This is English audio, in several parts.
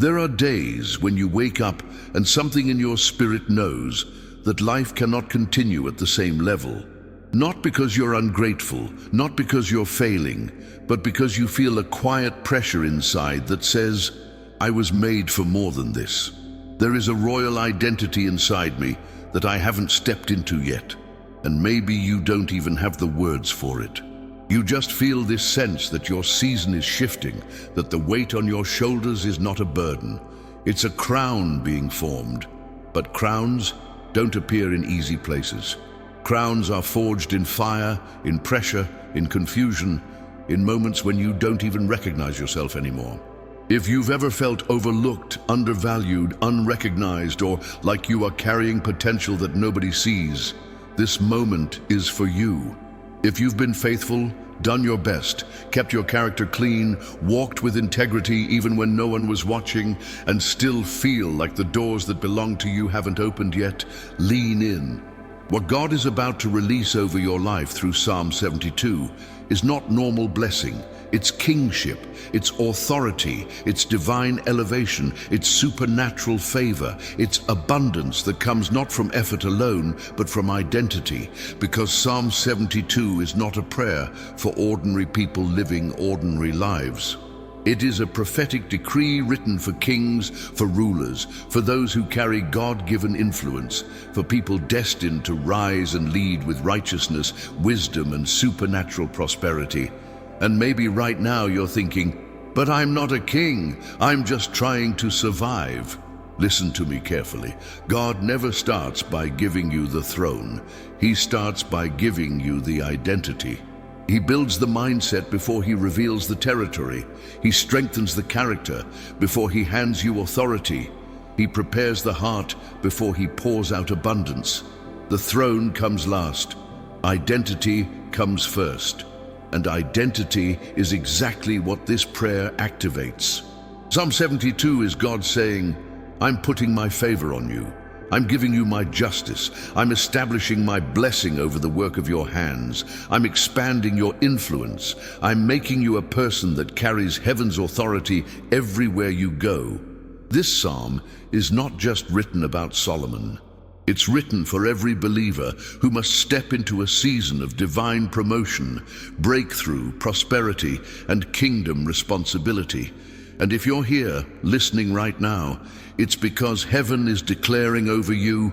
There are days when you wake up and something in your spirit knows that life cannot continue at the same level. Not because you're ungrateful, not because you're failing, but because you feel a quiet pressure inside that says, I was made for more than this. There is a royal identity inside me that I haven't stepped into yet, and maybe you don't even have the words for it. You just feel this sense that your season is shifting, that the weight on your shoulders is not a burden. It's a crown being formed. But crowns don't appear in easy places. Crowns are forged in fire, in pressure, in confusion, in moments when you don't even recognize yourself anymore. If you've ever felt overlooked, undervalued, unrecognized, or like you are carrying potential that nobody sees, this moment is for you. If you've been faithful, done your best, kept your character clean, walked with integrity even when no one was watching, and still feel like the doors that belong to you haven't opened yet, lean in. What God is about to release over your life through Psalm 72 is not normal blessing. It's kingship, it's authority, it's divine elevation, it's supernatural favor, it's abundance that comes not from effort alone, but from identity, because Psalm 72 is not a prayer for ordinary people living ordinary lives. It is a prophetic decree written for kings, for rulers, for those who carry God-given influence, for people destined to rise and lead with righteousness, wisdom, and supernatural prosperity. And maybe right now you're thinking, but I'm not a king, I'm just trying to survive. Listen to me carefully. God never starts by giving you the throne. He starts by giving you the identity. He builds the mindset before he reveals the territory. He strengthens the character before he hands you authority. He prepares the heart before he pours out abundance. The throne comes last. Identity comes first. And identity is exactly what this prayer activates. Psalm 72 is God saying, I'm putting my favor on you. I'm giving you my justice. I'm establishing my blessing over the work of your hands. I'm expanding your influence. I'm making you a person that carries heaven's authority everywhere you go. This psalm is not just written about Solomon. It's written for every believer who must step into a season of divine promotion, breakthrough, prosperity, and kingdom responsibility. And if you're here, listening right now, it's because heaven is declaring over you,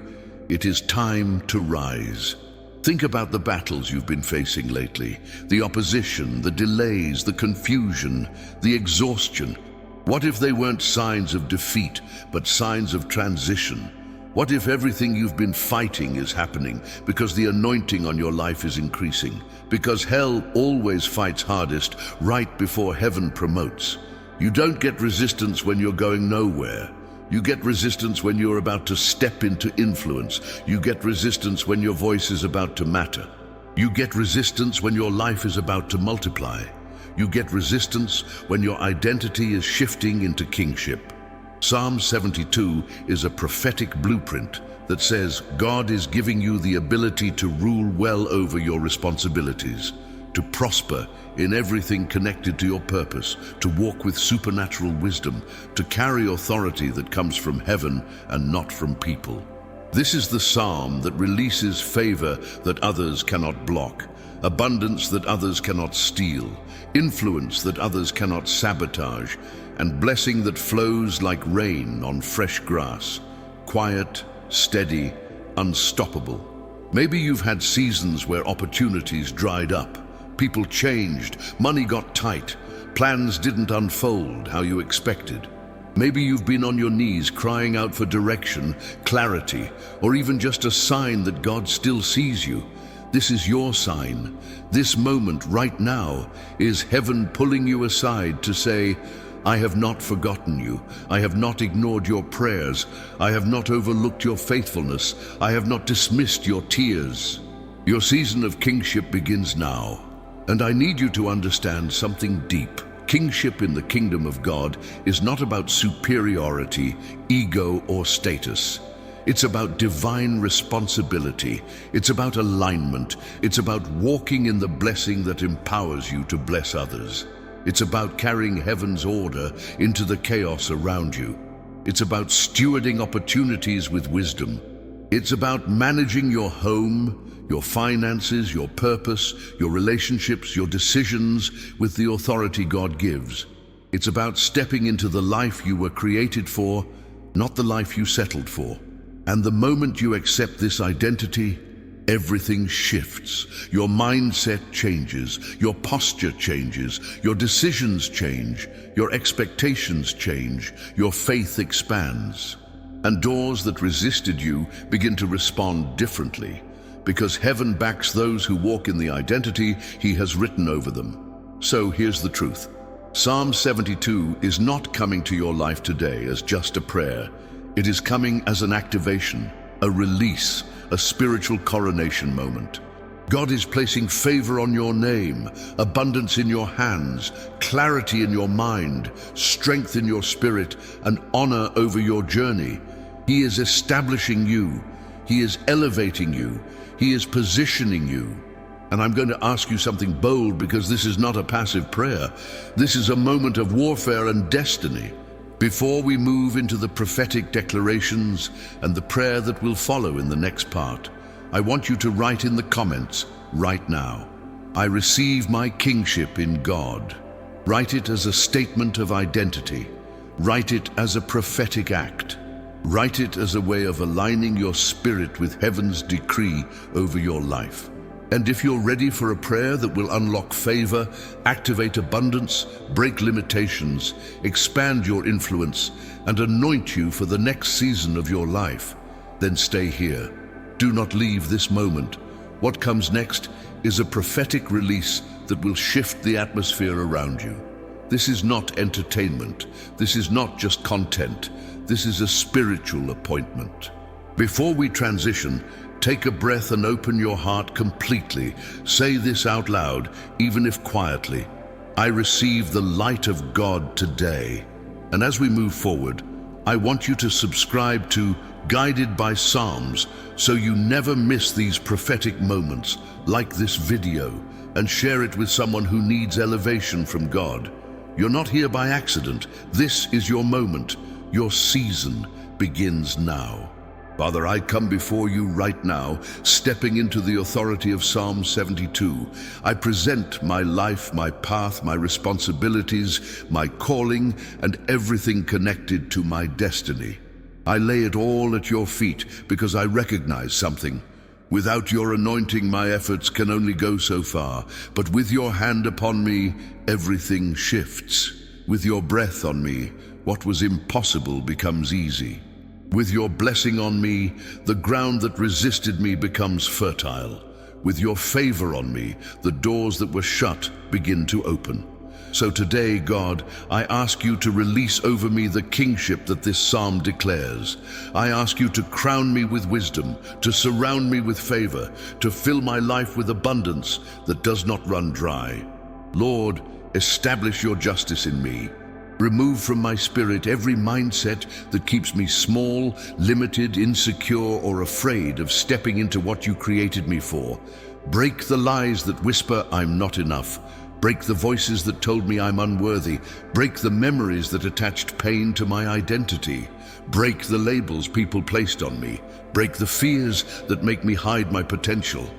it is time to rise. Think about the battles you've been facing lately, the opposition, the delays, the confusion, the exhaustion. What if they weren't signs of defeat, but signs of transition? What if everything you've been fighting is happening because the anointing on your life is increasing? Because hell always fights hardest right before heaven promotes. You don't get resistance when you're going nowhere. You get resistance when you're about to step into influence. You get resistance when your voice is about to matter. You get resistance when your life is about to multiply. You get resistance when your identity is shifting into kingship. Psalm 72 is a prophetic blueprint that says God is giving you the ability to rule well over your responsibilities, to prosper in everything connected to your purpose, to walk with supernatural wisdom, to carry authority that comes from heaven and not from people. This is the psalm that releases favor that others cannot block, abundance that others cannot steal, influence that others cannot sabotage, and blessing that flows like rain on fresh grass, quiet, steady, unstoppable. Maybe you've had seasons where opportunities dried up, people changed, money got tight, plans didn't unfold how you expected. Maybe you've been on your knees crying out for direction, clarity, or even just a sign that God still sees you. This is your sign. This moment right now is heaven pulling you aside to say, I have not forgotten you. I have not ignored your prayers. I have not overlooked your faithfulness. I have not dismissed your tears. Your season of kingship begins now. And I need you to understand something deep. Kingship in the kingdom of God is not about superiority, ego, or status. It's about divine responsibility. It's about alignment. It's about walking in the blessing that empowers you to bless others. It's about carrying heaven's order into the chaos around you. It's about stewarding opportunities with wisdom. It's about managing your home, your finances, your purpose, your relationships, your decisions with the authority God gives. It's about stepping into the life you were created for, not the life you settled for. And the moment you accept this identity, everything shifts. Your mindset changes, your posture changes, your decisions change, your expectations change, your faith expands. And doors that resisted you begin to respond differently, because heaven backs those who walk in the identity He has written over them. So here's the truth. Psalm 72 is not coming to your life today as just a prayer. It is coming as an activation, a release, a spiritual coronation moment. God is placing favor on your name, abundance in your hands, clarity in your mind, strength in your spirit, and honor over your journey. He is establishing you. He is elevating you. He is positioning you. And I'm going to ask you something bold, because this is not a passive prayer. This is a moment of warfare and destiny. Before we move into the prophetic declarations and the prayer that will follow in the next part, I want you to write in the comments right now, I receive my kingship in God. Write it as a statement of identity. Write it as a prophetic act. Write it as a way of aligning your spirit with heaven's decree over your life. And if you're ready for a prayer that will unlock favor, activate abundance, break limitations, expand your influence, and anoint you for the next season of your life, then stay here. Do not leave this moment. What comes next is a prophetic release that will shift the atmosphere around you. This is not entertainment. This is not just content. This is a spiritual appointment. Before we transition, take a breath and open your heart completely. Say this out loud, even if quietly. I receive the light of God today. And as we move forward, I want you to subscribe to Guided by Psalms so you never miss these prophetic moments, like this video, and share it with someone who needs elevation from God. You're not here by accident. This is your moment. Your season begins now. Father, I come before you right now, stepping into the authority of Psalm 72. I present my life, my path, my responsibilities, my calling, and everything connected to my destiny. I lay it all at your feet because I recognize something. Without your anointing, my efforts can only go so far, but with your hand upon me, everything shifts. With your breath on me, what was impossible becomes easy. With your blessing on me, the ground that resisted me becomes fertile. With your favor on me, the doors that were shut begin to open. So today, God, I ask you to release over me the kingship that this psalm declares. I ask you to crown me with wisdom, to surround me with favor, to fill my life with abundance that does not run dry. Lord, establish your justice in me. Remove from my spirit every mindset that keeps me small, limited, insecure, or afraid of stepping into what you created me for. Break the lies that whisper I'm not enough. Break the voices that told me I'm unworthy. Break the memories that attached pain to my identity. Break the labels people placed on me. Break the fears that make me hide my potential.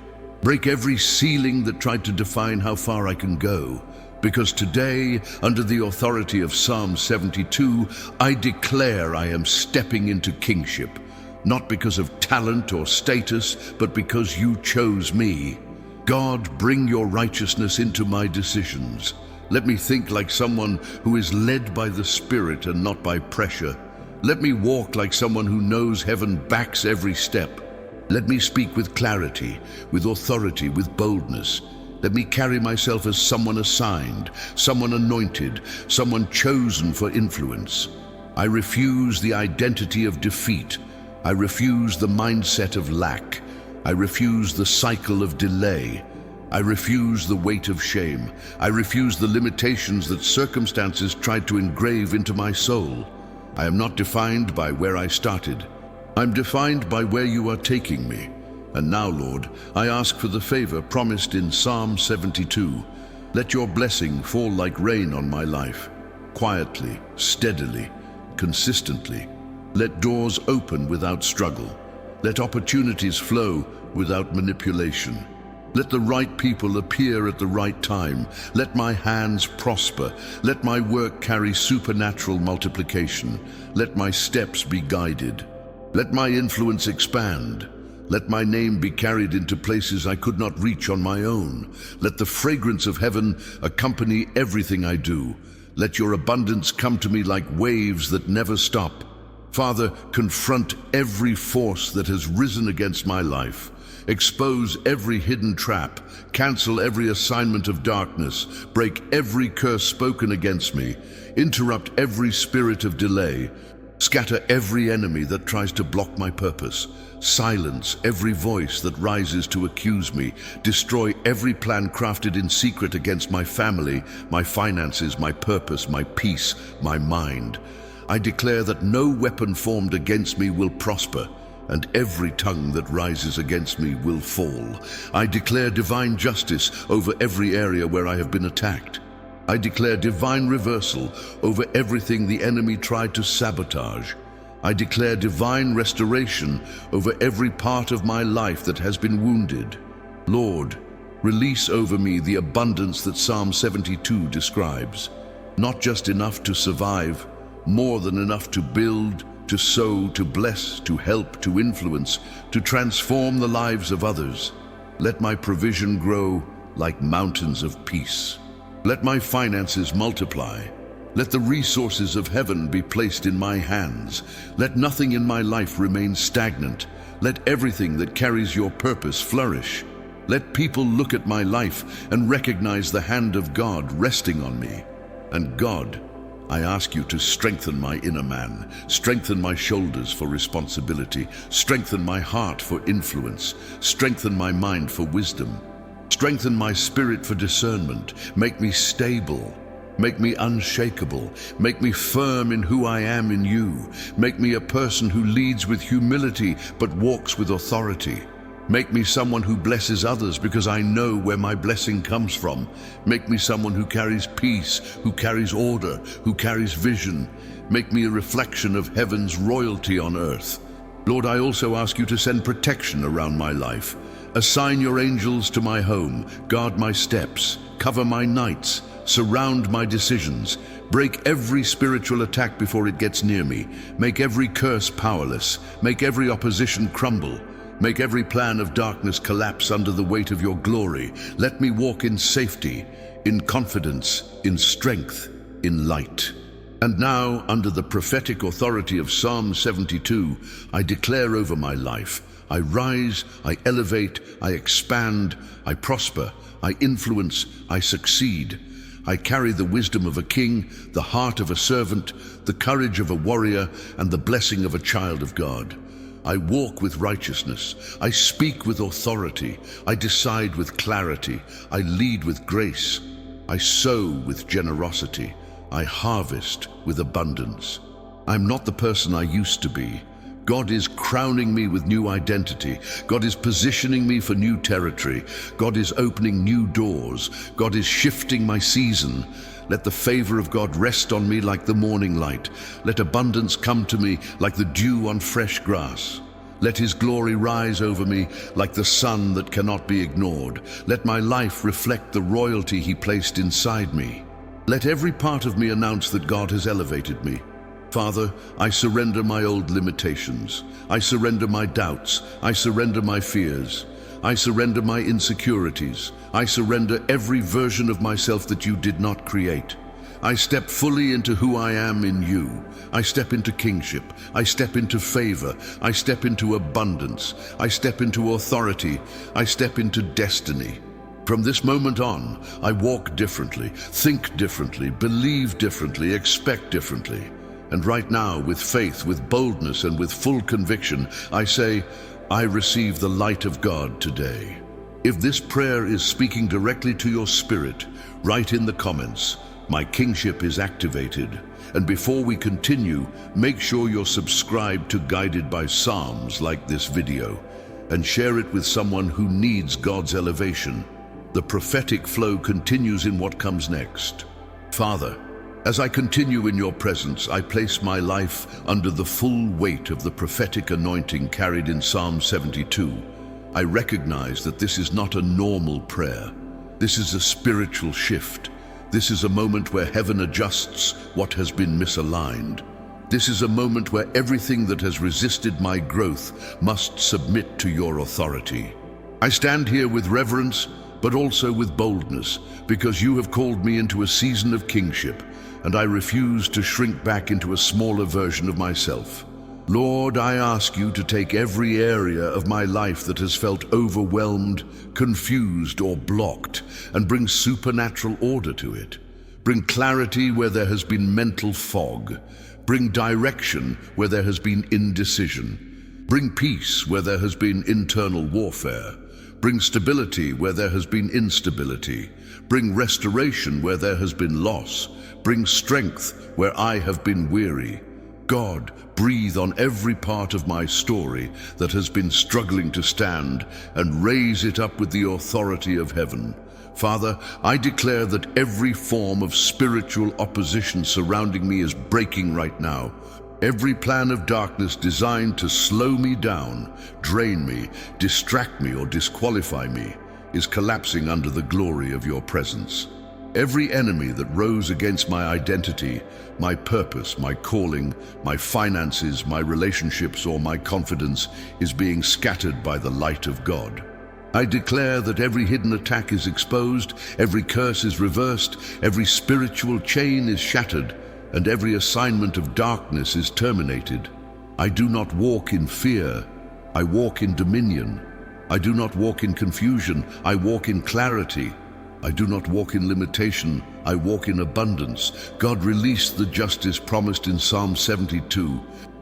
Break every ceiling that tried to define how far I can go. Because today, under the authority of Psalm 72, I declare I am stepping into kingship, not because of talent or status, but because you chose me. God, bring your righteousness into my decisions. Let me think like someone who is led by the Spirit and not by pressure. Let me walk like someone who knows heaven backs every step. Let me speak with clarity, with authority, with boldness. Let me carry myself as someone assigned, someone anointed, someone chosen for influence. I refuse the identity of defeat. I refuse the mindset of lack. I refuse the cycle of delay. I refuse the weight of shame. I refuse the limitations that circumstances tried to engrave into my soul. I am not defined by where I started. I'm defined by where you are taking me. And now, Lord, I ask for the favor promised in Psalm 72. Let your blessing fall like rain on my life, quietly, steadily, consistently. Let doors open without struggle. Let opportunities flow without manipulation. Let the right people appear at the right time. Let my hands prosper. Let my work carry supernatural multiplication. Let my steps be guided. Let my influence expand. Let my name be carried into places I could not reach on my own. Let the fragrance of heaven accompany everything I do. Let your abundance come to me like waves that never stop. Father, confront every force that has risen against my life. Expose every hidden trap. Cancel every assignment of darkness. Break every curse spoken against me. Interrupt every spirit of delay. Scatter every enemy that tries to block my purpose. Silence every voice that rises to accuse me. Destroy every plan crafted in secret against my family, my finances, my purpose, my peace, my mind. I declare that no weapon formed against me will prosper, and every tongue that rises against me will fall. I declare divine justice over every area where I have been attacked. I declare divine reversal over everything the enemy tried to sabotage. I declare divine restoration over every part of my life that has been wounded. Lord, release over me the abundance that Psalm 72 describes. Not just enough to survive, more than enough to build, to sow, to bless, to help, to influence, to transform the lives of others. Let my provision grow like mountains of peace. Let my finances multiply. Let the resources of heaven be placed in my hands. Let nothing in my life remain stagnant. Let everything that carries your purpose flourish. Let people look at my life and recognize the hand of God resting on me. And God, I ask you to strengthen my inner man, strengthen my shoulders for responsibility, strengthen my heart for influence, strengthen my mind for wisdom, strengthen my spirit for discernment, make me stable, make me unshakable, make me firm in who I am in you, make me a person who leads with humility but walks with authority. Make me someone who blesses others because I know where my blessing comes from. Make me someone who carries peace, who carries order, who carries vision. Make me a reflection of heaven's royalty on earth. Lord, I also ask you to send protection around my life. Assign your angels to my home, guard my steps, cover my nights, surround my decisions. Break every spiritual attack before it gets near me. Make every curse powerless. Make every opposition crumble. Make every plan of darkness collapse under the weight of your glory. Let me walk in safety, in confidence, in strength, in light. And now, under the prophetic authority of Psalm 72, I declare over my life, I rise, I elevate, I expand, I prosper, I influence, I succeed. I carry the wisdom of a king, the heart of a servant, the courage of a warrior, and the blessing of a child of God. I walk with righteousness. I speak with authority. I decide with clarity. I lead with grace. I sow with generosity. I harvest with abundance. I'm not the person I used to be. God is crowning me with new identity. God is positioning me for new territory. God is opening new doors. God is shifting my season. Let the favor of God rest on me like the morning light. Let abundance come to me like the dew on fresh grass. Let his glory rise over me like the sun that cannot be ignored. Let my life reflect the royalty he placed inside me. Let every part of me announce that God has elevated me. Father, I surrender my old limitations. I surrender my doubts. I surrender my fears. I surrender my insecurities. I surrender every version of myself that you did not create. I step fully into who I am in you. I step into kingship. I step into favor. I step into abundance. I step into authority. I step into destiny. From this moment on, I walk differently, think differently, believe differently, expect differently. And right now, with faith, with boldness, and with full conviction, I say, I receive the light of God today. If this prayer is speaking directly to your spirit, write in the comments, my kingship is activated. And before we continue, make sure you're subscribed to Guided by Psalms like this video, and share it with someone who needs God's elevation. The prophetic flow continues in what comes next. Father, as I continue in your presence, I place my life under the full weight of the prophetic anointing carried in Psalm 72. I recognize that this is not a normal prayer. This is a spiritual shift. This is a moment where heaven adjusts what has been misaligned. This is a moment where everything that has resisted my growth must submit to your authority. I stand here with reverence, but also with boldness, because you have called me into a season of kingship, and I refuse to shrink back into a smaller version of myself. Lord, I ask you to take every area of my life that has felt overwhelmed, confused, or blocked, and bring supernatural order to it. Bring clarity where there has been mental fog. Bring direction where there has been indecision. Bring peace where there has been internal warfare. Bring stability where there has been instability. Bring restoration where there has been loss. Bring strength where I have been weary. God, breathe on every part of my story that has been struggling to stand and raise it up with the authority of heaven. Father, I declare that every form of spiritual opposition surrounding me is breaking right now. Every plan of darkness designed to slow me down, drain me, distract me, or disqualify me is collapsing under the glory of your presence. Every enemy that rose against my identity, my purpose, my calling, my finances, my relationships, or my confidence is being scattered by the light of God. I declare that every hidden attack is exposed, every curse is reversed, every spiritual chain is shattered, and every assignment of darkness is terminated. I do not walk in fear, I walk in dominion. I do not walk in confusion, I walk in clarity. I do not walk in limitation, I walk in abundance. God, release the justice promised in Psalm 72.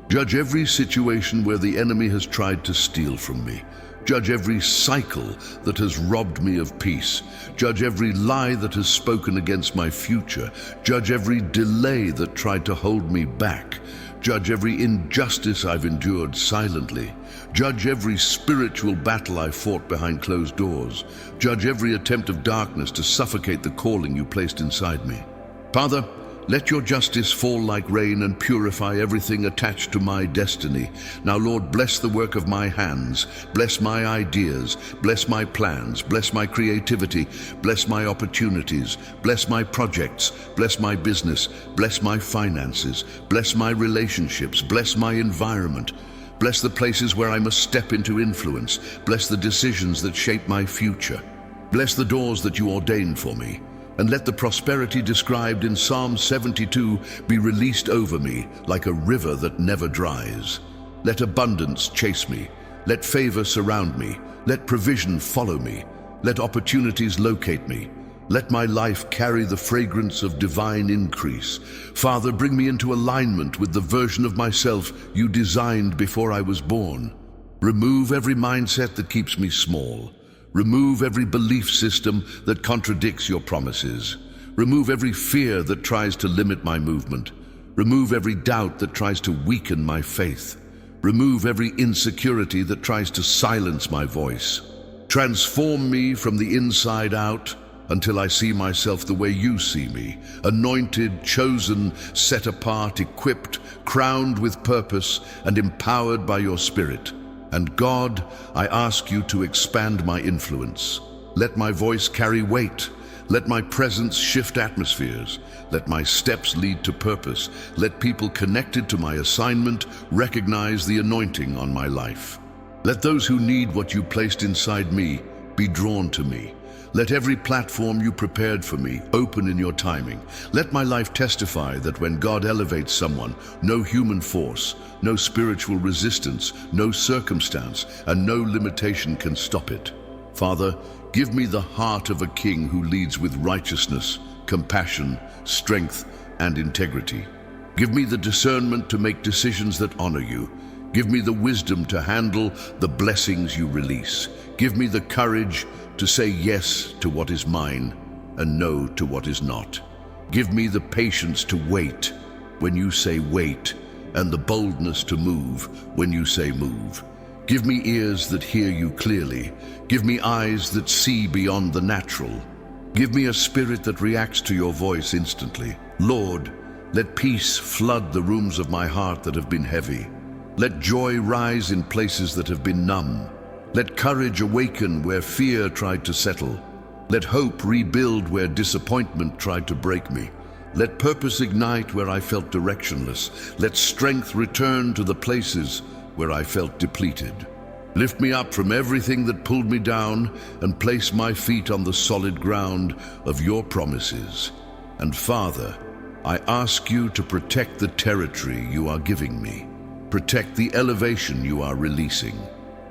Judge every situation where the enemy has tried to steal from me. Judge every cycle that has robbed me of peace. Judge every lie that has spoken against my future. Judge every delay that tried to hold me back. Judge every injustice I've endured silently. Judge every spiritual battle I fought behind closed doors. Judge every attempt of darkness to suffocate the calling you placed inside me. Father, let your justice fall like rain and purify everything attached to my destiny. Now, Lord, bless the work of my hands. Bless my ideas. Bless my plans. Bless my creativity. Bless my opportunities. Bless my projects. Bless my business. Bless my finances. Bless my relationships. Bless my environment. Bless the places where I must step into influence. Bless the decisions that shape my future. Bless the doors that you ordained for me. And let the prosperity described in Psalm 72 be released over me like a river that never dries. Let abundance chase me. Let favor surround me. Let provision follow me. Let opportunities locate me. Let my life carry the fragrance of divine increase. Father, bring me into alignment with the version of myself you designed before I was born. Remove every mindset that keeps me small. Remove every belief system that contradicts your promises. Remove every fear that tries to limit my movement. Remove every doubt that tries to weaken my faith. Remove every insecurity that tries to silence my voice. Transform me from the inside out until I see myself the way you see me, anointed, chosen, set apart, equipped, crowned with purpose, and empowered by your Spirit. And God, I ask you to expand my influence. Let my voice carry weight. Let my presence shift atmospheres. Let my steps lead to purpose. Let people connected to my assignment recognize the anointing on my life. Let those who need what you placed inside me be drawn to me. Let every platform you prepared for me open in your timing. Let my life testify that when God elevates someone, no human force, no spiritual resistance, no circumstance, and no limitation can stop it. Father, give me the heart of a king who leads with righteousness, compassion, strength, and integrity. Give me the discernment to make decisions that honor you. Give me the wisdom to handle the blessings you release. Give me the courage to say yes to what is mine and no to what is not. Give me the patience to wait when you say wait, and the boldness to move when you say move. Give me ears that hear you clearly. Give me eyes that see beyond the natural. Give me a spirit that reacts to your voice instantly. Lord, let peace flood the rooms of my heart that have been heavy. Let joy rise in places that have been numb. Let courage awaken where fear tried to settle. Let hope rebuild where disappointment tried to break me. Let purpose ignite where I felt directionless. Let strength return to the places where I felt depleted. Lift me up from everything that pulled me down and place my feet on the solid ground of your promises. And Father, I ask you to protect the territory you are giving me. Protect the elevation you are releasing.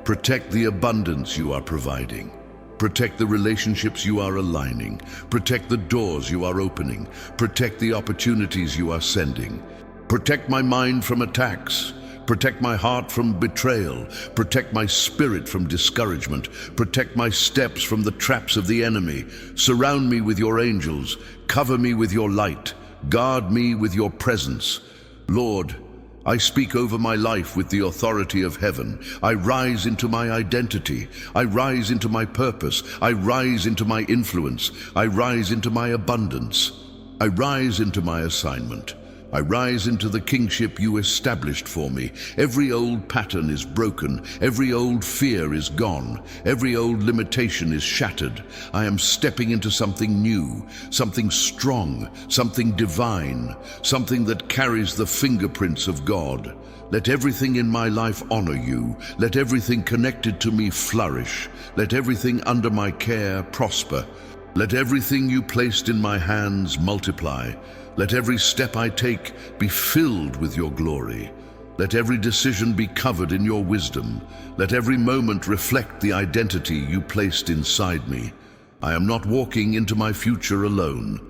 Protect the abundance you are providing. Protect the relationships you are aligning. Protect the doors you are opening. Protect the opportunities you are sending. Protect my mind from attacks. Protect my heart from betrayal. Protect my spirit from discouragement. Protect my steps from the traps of the enemy. Surround me with your angels. Cover me with your light. Guard me with your presence. Lord, I speak over my life with the authority of heaven. I rise into my identity. I rise into my purpose. I rise into my influence. I rise into my abundance. I rise into my assignment. I rise into the kingship you established for me. Every old pattern is broken. Every old fear is gone. Every old limitation is shattered. I am stepping into something new, something strong, something divine, something that carries the fingerprints of God. Let everything in my life honor you. Let everything connected to me flourish. Let everything under my care prosper. Let everything you placed in my hands multiply. Let every step I take be filled with your glory. Let every decision be covered in your wisdom. Let every moment reflect the identity you placed inside me. I am not walking into my future alone.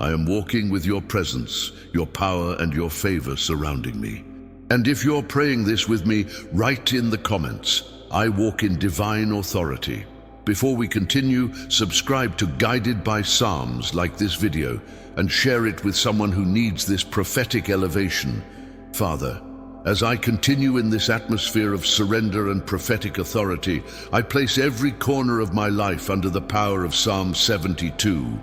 I am walking with your presence, your power, and your favor surrounding me. And if you're praying this with me, write in the comments, I walk in divine authority. Before we continue, subscribe to Guided by Psalms like this video and share it with someone who needs this prophetic elevation. Father, as I continue in this atmosphere of surrender and prophetic authority, I place every corner of my life under the power of Psalm 72.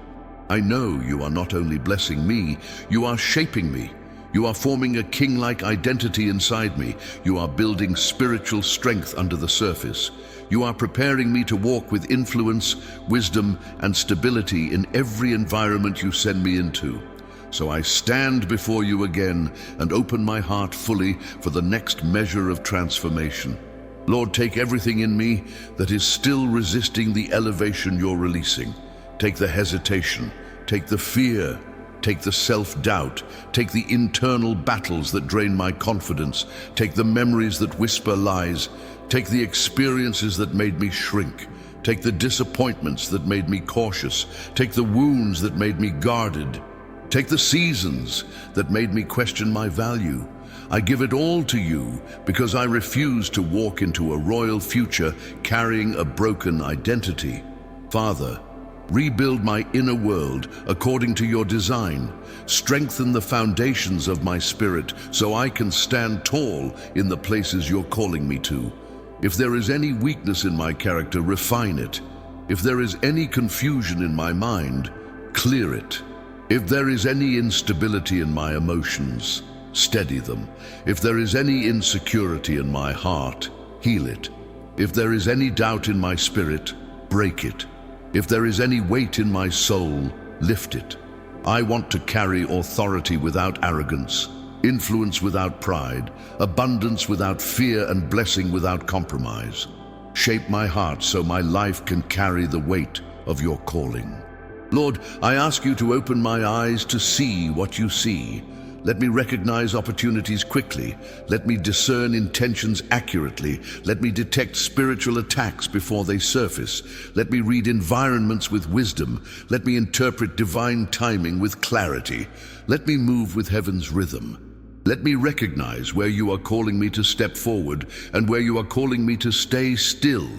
I know you are not only blessing me, you are shaping me. You are forming a king-like identity inside me. You are building spiritual strength under the surface. You are preparing me to walk with influence, wisdom, and stability in every environment you send me into. So I stand before you again and open my heart fully for the next measure of transformation. Lord, take everything in me that is still resisting the elevation you're releasing. Take the hesitation, take the fear, take the self-doubt, take the internal battles that drain my confidence, take the memories that whisper lies, take the experiences that made me shrink, take the disappointments that made me cautious, take the wounds that made me guarded, take the seasons that made me question my value. I give it all to you because I refuse to walk into a royal future carrying a broken identity. Father, rebuild my inner world according to your design. Strengthen the foundations of my spirit so I can stand tall in the places you're calling me to. If there is any weakness in my character, refine it. If there is any confusion in my mind, clear it. If there is any instability in my emotions, steady them. If there is any insecurity in my heart, heal it. If there is any doubt in my spirit, break it. If there is any weight in my soul, lift it. I want to carry authority without arrogance, influence without pride, abundance without fear, and blessing without compromise. Shape my heart so my life can carry the weight of your calling. Lord, I ask you to open my eyes to see what you see. Let me recognize opportunities quickly. Let me discern intentions accurately. Let me detect spiritual attacks before they surface. Let me read environments with wisdom. Let me interpret divine timing with clarity. Let me move with heaven's rhythm. Let me recognize where you are calling me to step forward and where you are calling me to stay still.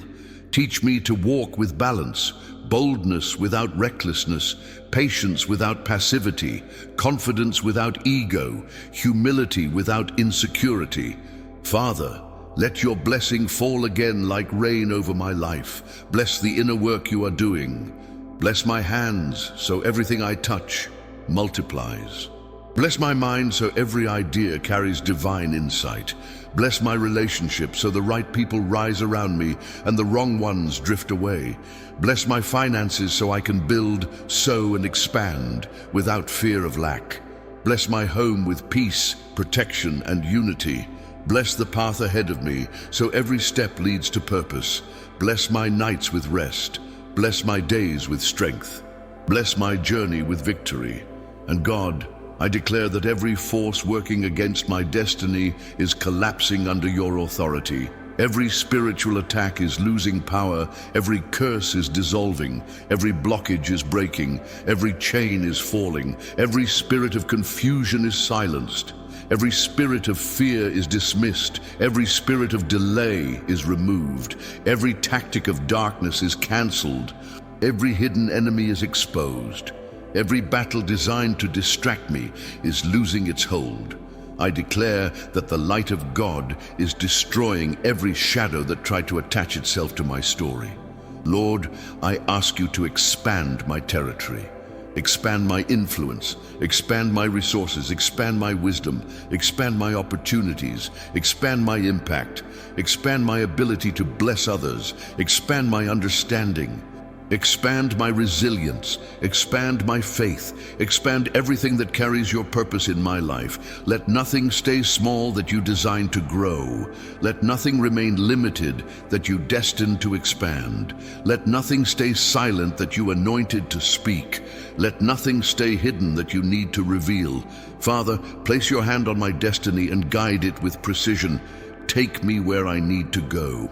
Teach me to walk with balance, boldness without recklessness, patience without passivity, confidence without ego, humility without insecurity. Father, Let your blessing fall again like rain over my life. Bless the inner work you are doing. Bless my hands so everything I touch multiplies. Bless my mind so every idea carries divine insight. Bless my relationships so the right people rise around me and the wrong ones drift away. Bless my finances so I can build, sow, and expand without fear of lack. Bless my home with peace, protection, and unity. Bless the path ahead of me so every step leads to purpose. Bless my nights with rest. Bless my days with strength. Bless my journey with victory. And God, I declare that every force working against my destiny is collapsing under your authority. Every spiritual attack is losing power, every curse is dissolving, every blockage is breaking, every chain is falling, every spirit of confusion is silenced, every spirit of fear is dismissed, every spirit of delay is removed, every tactic of darkness is cancelled, every hidden enemy is exposed, every battle designed to distract me is losing its hold. I declare that the light of God is destroying every shadow that tried to attach itself to my story. Lord, I ask you to expand my territory, expand my influence, expand my resources, expand my wisdom, expand my opportunities, expand my impact, expand my ability to bless others, expand my understanding, expand my resilience, expand my faith, expand everything that carries your purpose in my life. Let nothing stay small that you designed to grow. Let nothing remain limited that you destined to expand. Let nothing stay silent that you anointed to speak. Let nothing stay hidden that you need to reveal. Father, place your hand on my destiny and guide it with precision. Take me where I need to go.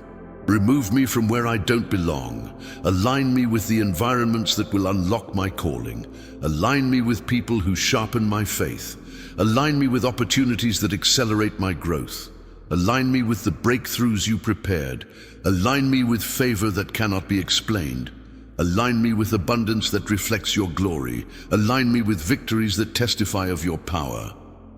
Remove me from where I don't belong. Align me with the environments that will unlock my calling. Align me with people who sharpen my faith. Align me with opportunities that accelerate my growth. Align me with the breakthroughs you prepared. Align me with favor that cannot be explained. Align me with abundance that reflects your glory. Align me with victories that testify of your power.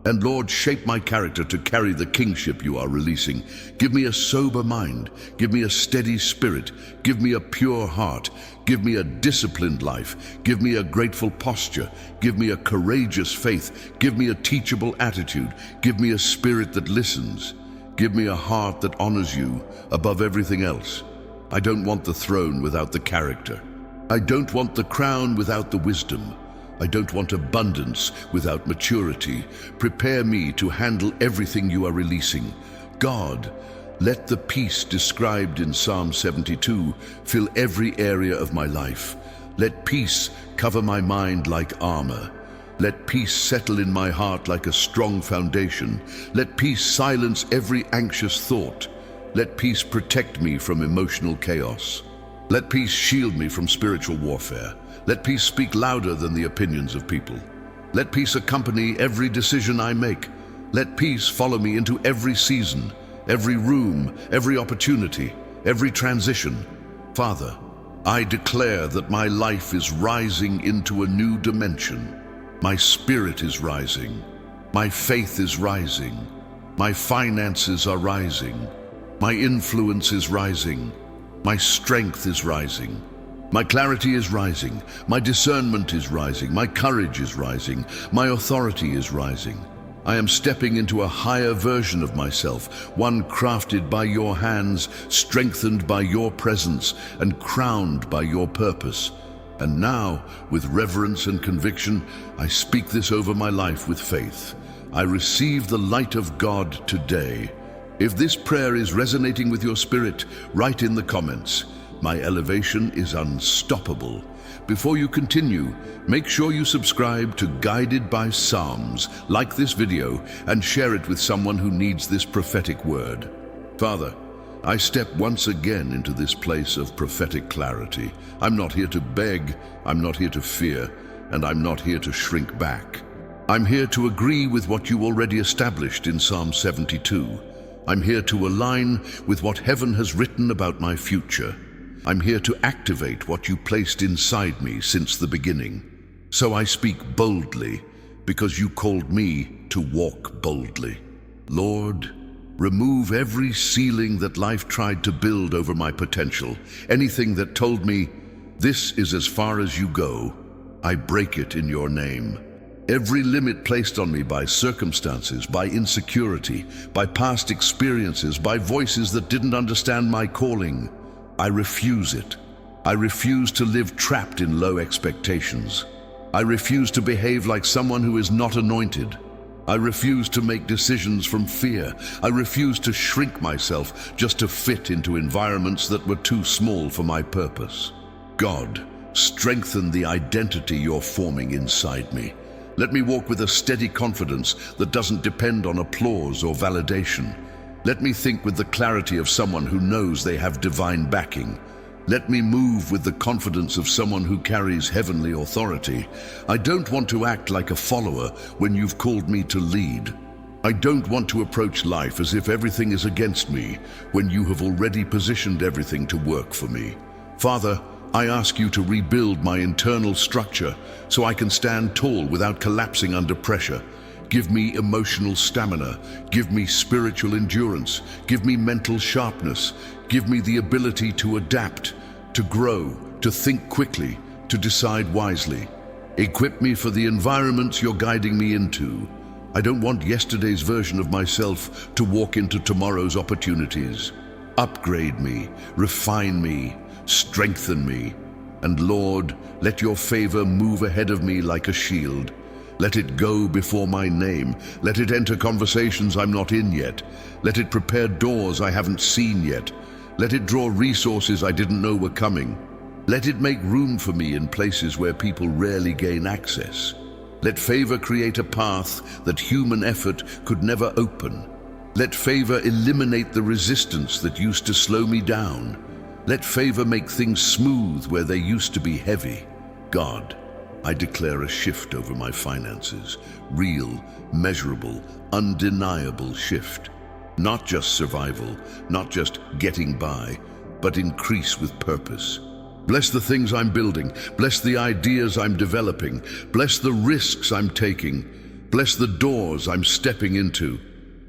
And Lord, shape my character to carry the kingship you are releasing. Give me a sober mind. Give me a steady spirit. Give me a pure heart. Give me a disciplined life. Give me a grateful posture. Give me a courageous faith. Give me a teachable attitude. Give me a spirit that listens. Give me a heart that honors you above everything else. I don't want the throne without the character. I don't want the crown without the wisdom. I don't want abundance without maturity. Prepare me to handle everything you are releasing. God, let the peace described in Psalm 72 fill every area of my life. Let peace cover my mind like armor. Let peace settle in my heart like a strong foundation. Let peace silence every anxious thought. Let peace protect me from emotional chaos. Let peace shield me from spiritual warfare. Let peace speak louder than the opinions of people. Let peace accompany every decision I make. Let peace follow me into every season, every room, every opportunity, every transition. Father, I declare that my life is rising into a new dimension. My spirit is rising. My faith is rising. My finances are rising. My influence is rising. My strength is rising. My clarity is rising. My discernment is rising. My courage is rising. My authority is rising. I am stepping into a higher version of myself, one crafted by your hands, strengthened by your presence, and crowned by your purpose. And now, with reverence and conviction, I speak this over my life with faith. I receive the light of God today. If this prayer is resonating with your spirit, write in the comments. My elevation is unstoppable. Before you continue, make sure you subscribe to Guided by Psalms, like this video, and share it with someone who needs this prophetic word. Father, I step once again into this place of prophetic clarity. I'm not here to beg, I'm not here to fear, and I'm not here to shrink back. I'm here to agree with what you already established in Psalm 72. I'm here to align with what heaven has written about my future. I'm here to activate what you placed inside me since the beginning. So I speak boldly because you called me to walk boldly. Lord, Remove every ceiling that life tried to build over my potential. Anything that told me, this is as far as you go, I break it in your name. Every limit placed on me by circumstances, by insecurity, by past experiences, by voices that didn't understand my calling, I refuse it. I refuse to live trapped in low expectations. I refuse to behave like someone who is not anointed. I refuse to make decisions from fear. I refuse to shrink myself just to fit into environments that were too small for my purpose. God, strengthen the identity you're forming inside me. Let me walk with a steady confidence that doesn't depend on applause or validation. Let me think with the clarity of someone who knows they have divine backing. Let me move with the confidence of someone who carries heavenly authority. I don't want to act like a follower when you've called me to lead. I don't want to approach life as if everything is against me when you have already positioned everything to work for me. Father, I ask you to rebuild my internal structure so I can stand tall without collapsing under pressure. Give me emotional stamina. Give me spiritual endurance. Give me mental sharpness. Give me the ability to adapt, to grow, to think quickly, to decide wisely. Equip me for the environments you're guiding me into. I don't want yesterday's version of myself to walk into tomorrow's opportunities. Upgrade me, refine me, strengthen me. And Lord, let your favor move ahead of me like a shield. Let it go before my name. Let it enter conversations I'm not in yet. Let it prepare doors I haven't seen yet. Let it draw resources I didn't know were coming. Let it make room for me in places where people rarely gain access. Let favor create a path that human effort could never open. Let favor eliminate the resistance that used to slow me down. Let favor make things smooth where they used to be heavy. God, I declare a shift over my finances. Real, measurable, undeniable shift. Not just survival, not just getting by, but increase with purpose. Bless the things I'm building. Bless the ideas I'm developing. Bless the risks I'm taking. Bless the doors I'm stepping into.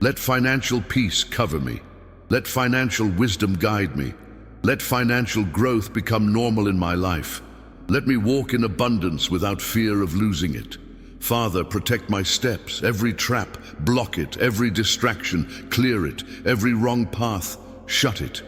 Let financial peace cover me. Let financial wisdom guide me. Let financial growth become normal in my life. Let me walk in abundance without fear of losing it. Father, protect my steps, every trap, block it, every distraction, clear it, every wrong path, shut it.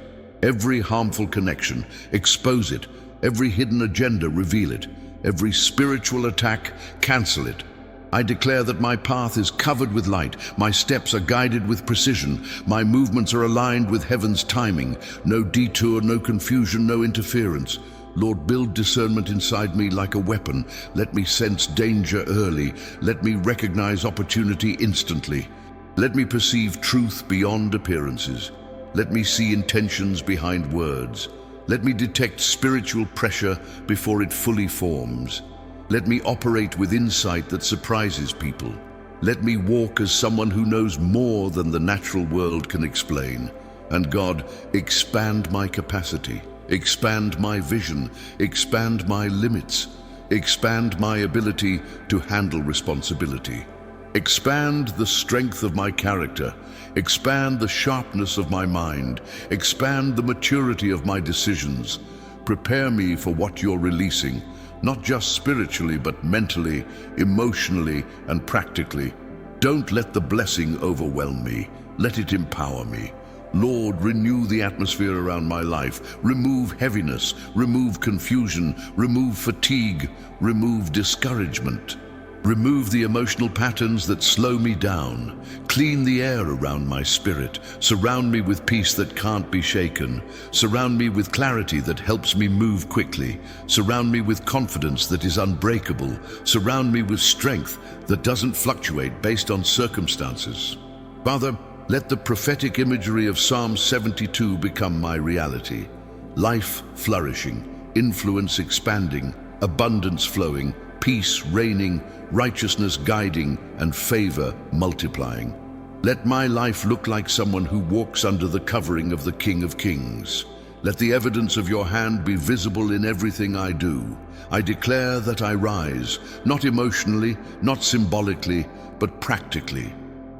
Every harmful connection, expose it. Every hidden agenda, reveal it. Every spiritual attack, cancel it. I declare that my path is covered with light, my steps are guided with precision, my movements are aligned with heaven's timing. No detour, no confusion, no interference. Lord, build discernment inside me like a weapon. Let me sense danger early. Let me recognize opportunity instantly. Let me perceive truth beyond appearances. Let me see intentions behind words. Let me detect spiritual pressure before it fully forms. Let me operate with insight that surprises people. Let me walk as someone who knows more than the natural world can explain. And God, expand my capacity. Expand my vision, expand my limits, expand my ability to handle responsibility. Expand the strength of my character, expand the sharpness of my mind, expand the maturity of my decisions. Prepare me for what you're releasing, not just spiritually, but mentally, emotionally, and practically. Don't let the blessing overwhelm me. Let it empower me. Lord, renew the atmosphere around my life. Remove heaviness, remove confusion, remove fatigue, remove discouragement. Remove the emotional patterns that slow me down. Clean the air around my spirit. Surround me with peace that can't be shaken. Surround me with clarity that helps me move quickly. Surround me with confidence that is unbreakable. Surround me with strength that doesn't fluctuate based on circumstances. Father, let the prophetic imagery of Psalm 72 become my reality. Life flourishing, influence expanding, abundance flowing, peace reigning, righteousness guiding, and favor multiplying. Let my life look like someone who walks under the covering of the King of Kings. Let the evidence of your hand be visible in everything I do. I declare that I rise, not emotionally, not symbolically, but practically.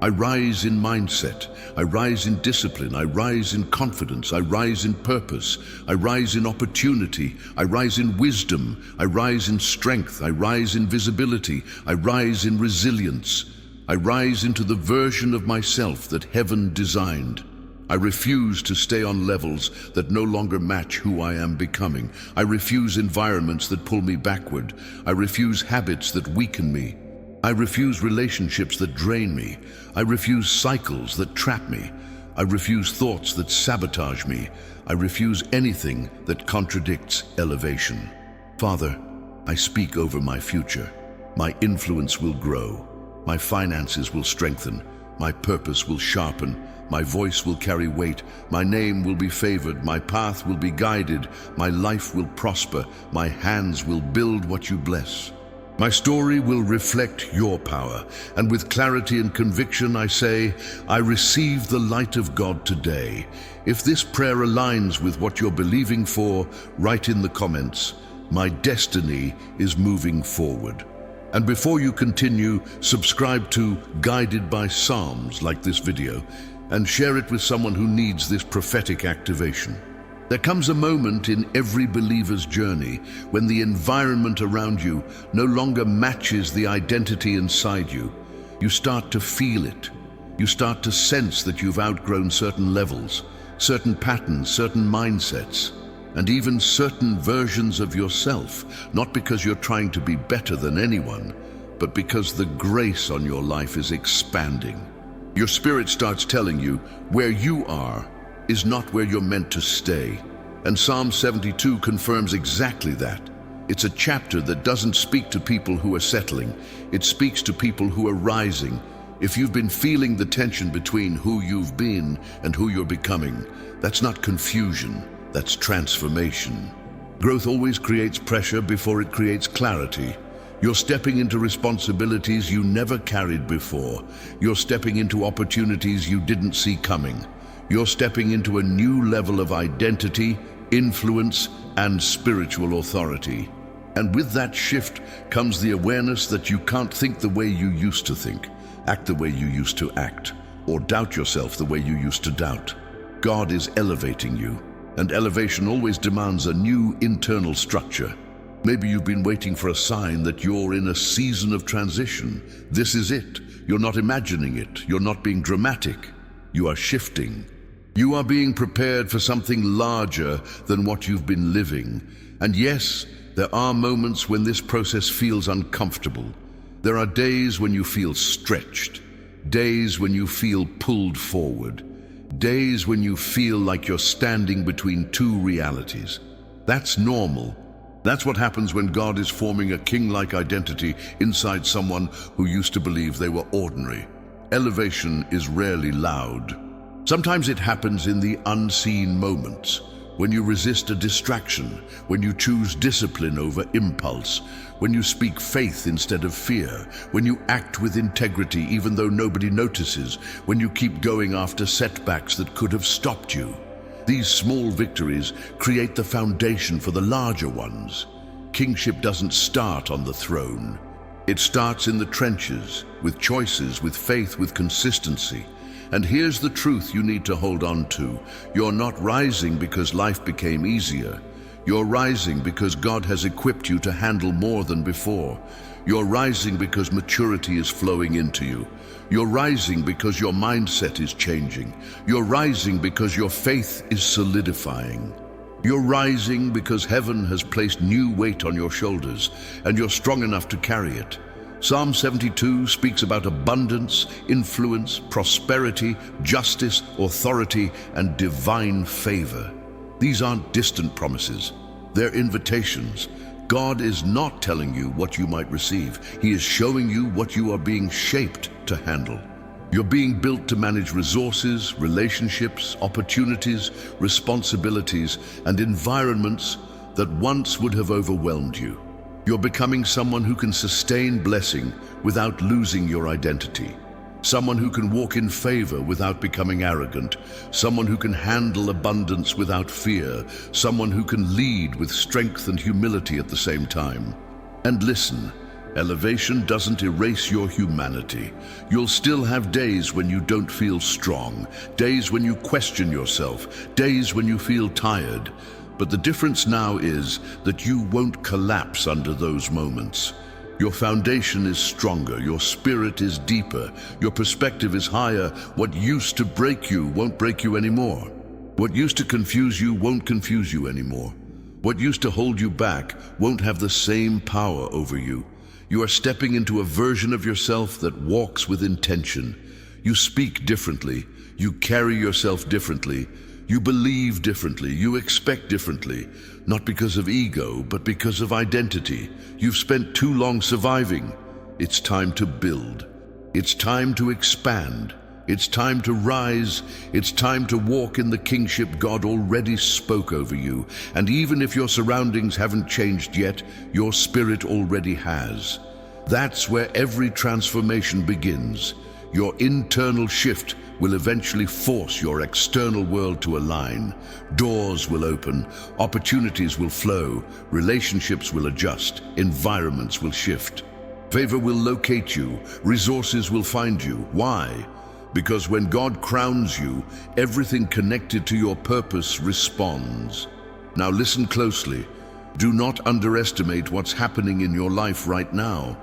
I rise in mindset, I rise in discipline, I rise in confidence, I rise in purpose, I rise in opportunity, I rise in wisdom, I rise in strength, I rise in visibility, I rise in resilience. I rise into the version of myself that heaven designed. I refuse to stay on levels that no longer match who I am becoming. I refuse environments that pull me backward. I refuse habits that weaken me. I refuse relationships that drain me. I refuse cycles that trap me. I refuse thoughts that sabotage me. I refuse anything that contradicts elevation. Father, I speak over my future. My influence will grow. My finances will strengthen. My purpose will sharpen. My voice will carry weight. My name will be favored. My path will be guided. My life will prosper. My hands will build what you bless. My story will reflect your power. And with clarity and conviction, I say, I receive the light of God today. If this prayer aligns with what you're believing for, write in the comments, my destiny is moving forward. And before you continue, subscribe to Guided by Psalms like this video and share it with someone who needs this prophetic activation. There comes a moment in every believer's journey when the environment around you no longer matches the identity inside you. You start to feel it. You start to sense that you've outgrown certain levels, certain patterns, certain mindsets, and even certain versions of yourself, not because you're trying to be better than anyone, but because the grace on your life is expanding. Your spirit starts telling you where you are is not where you're meant to stay. And Psalm 72 confirms exactly that. It's a chapter that doesn't speak to people who are settling. It speaks to people who are rising. If you've been feeling the tension between who you've been and who you're becoming, that's not confusion. That's transformation. Growth always creates pressure before it creates clarity. You're stepping into responsibilities you never carried before. You're stepping into opportunities you didn't see coming. You're stepping into a new level of identity, influence, and spiritual authority. And with that shift comes the awareness that you can't think the way you used to think, act the way you used to act, or doubt yourself the way you used to doubt. God is elevating you. And elevation always demands a new internal structure. Maybe you've been waiting for a sign that you're in a season of transition. This is it. You're not imagining it. You're not being dramatic. You are shifting. You are being prepared for something larger than what you've been living. And yes, there are moments when this process feels uncomfortable. There are days when you feel stretched, days when you feel pulled forward. Days when you feel like you're standing between two realities. That's normal. That's what happens when God is forming a king-like identity inside someone who used to believe they were ordinary. Elevation is rarely loud. Sometimes it happens in the unseen moments, when you resist a distraction, when you choose discipline over impulse, when you speak faith instead of fear, when you act with integrity even though nobody notices, when you keep going after setbacks that could have stopped you. These small victories create the foundation for the larger ones. Kingship doesn't start on the throne. It starts in the trenches, with choices, with faith, with consistency. And here's the truth you need to hold on to. You're not rising because life became easier. You're rising because God has equipped you to handle more than before. You're rising because maturity is flowing into you. You're rising because your mindset is changing. You're rising because your faith is solidifying. You're rising because heaven has placed new weight on your shoulders, and you're strong enough to carry it. Psalm 72 speaks about abundance, influence, prosperity, justice, authority, and divine favor. These aren't distant promises. They're invitations. God is not telling you what you might receive. He is showing you what you are being shaped to handle. You're being built to manage resources, relationships, opportunities, responsibilities, and environments that once would have overwhelmed you. You're becoming someone who can sustain blessing without losing your identity. Someone who can walk in favor without becoming arrogant. Someone who can handle abundance without fear. Someone who can lead with strength and humility at the same time. And listen, Elevation doesn't erase your humanity. You'll still have days when you don't feel strong, days when you question yourself, days when you feel tired. But the difference now is that you won't collapse under those moments. Your foundation is stronger, your spirit is deeper, your perspective is higher. What used to break you won't break you anymore. What used to confuse you won't confuse you anymore. What used to hold you back won't have the same power over you. You are stepping into a version of yourself that walks with intention. You speak differently, you carry yourself differently, you believe differently, you expect differently, not because of ego, but because of identity. You've spent too long surviving. It's time to build. It's time to expand. It's time to rise. It's time to walk in the kingship God already spoke over you. And even if your surroundings haven't changed yet, your spirit already has. That's where every transformation begins. Your internal shift will eventually force your external world to align. Doors will open, opportunities will flow, relationships will adjust, environments will shift. Favor will locate you, resources will find you. Why? Because when God crowns you, everything connected to your purpose responds. Now listen closely. Do not underestimate what's happening in your life right now.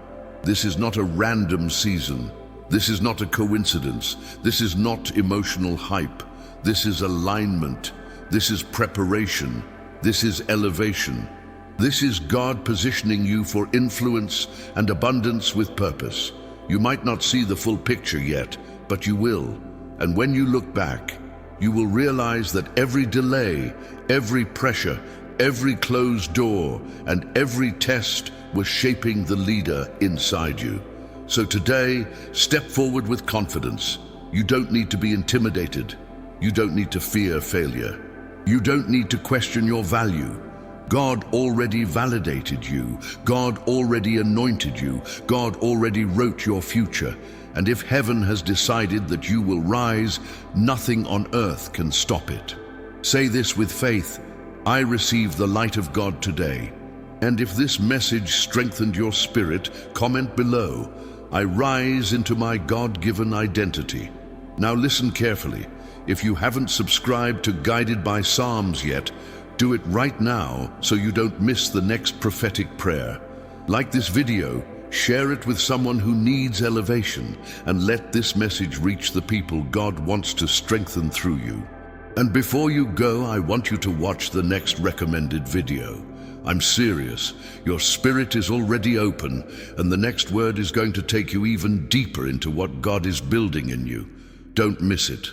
This is not a random season. This is not a coincidence. This is not emotional hype. This is alignment. This is preparation. This is elevation. This is God positioning you for influence and abundance with purpose. You might not see the full picture yet, but you will. And when you look back, you will realize that every delay, every pressure, every closed door, and every test was shaping the leader inside you. So today, step forward with confidence. You don't need to be intimidated. You don't need to fear failure. You don't need to question your value. God already validated you. God already anointed you. God already wrote your future. And if heaven has decided that you will rise, nothing on earth can stop it. Say this with faith: I receive the light of God today. And if this message strengthened your spirit, comment below: I rise into my God-given identity. Now listen carefully. If you haven't subscribed to Guided by Psalms yet, do it right now so you don't miss the next prophetic prayer. Like this video, share it with someone who needs elevation, and let this message reach the people God wants to strengthen through you. And before you go, I want you to watch the next recommended video. I'm serious. Your spirit is already open, and the next word is going to take you even deeper into what God is building in you. Don't miss it.